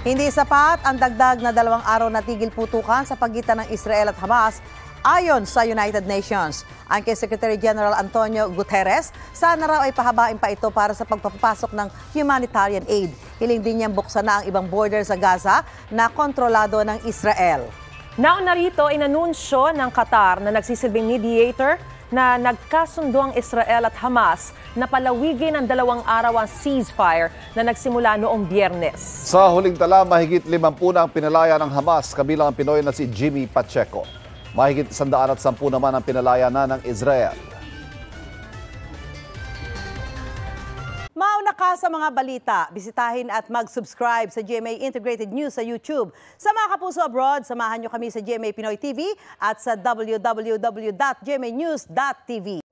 Hindi sapat ang dagdag na 2 araw na tigil putukan sa pagitan ng Israel at Hamas ayon sa United Nations. Ang kay Secretary General Antonio Guterres, sana raw ay pahabain pa ito para sa pagpapasok ng humanitarian aid. Hiling din niyang buksan na ang ibang border sa Gaza na kontrolado ng Israel. Nauna rito, inanunsyo ng Qatar na nagsisilbing mediator na nagkasundo ang Israel at Hamas na palawigin ng 2 araw ang ceasefire na nagsimula noong Biyernes. Sa huling tala, mahigit 50 na ang pinalaya ng Hamas, kabilang ang Pinoy na si Jimmy Pacheco. Mahigit 110 naman ang pinalaya na ng Israel. Mauna ka sa mga balita, bisitahin at mag-subscribe sa GMA Integrated News sa YouTube. Sa mga kapuso abroad, samahan nyo kami sa GMA Pinoy TV at sa www.gmanews.tv.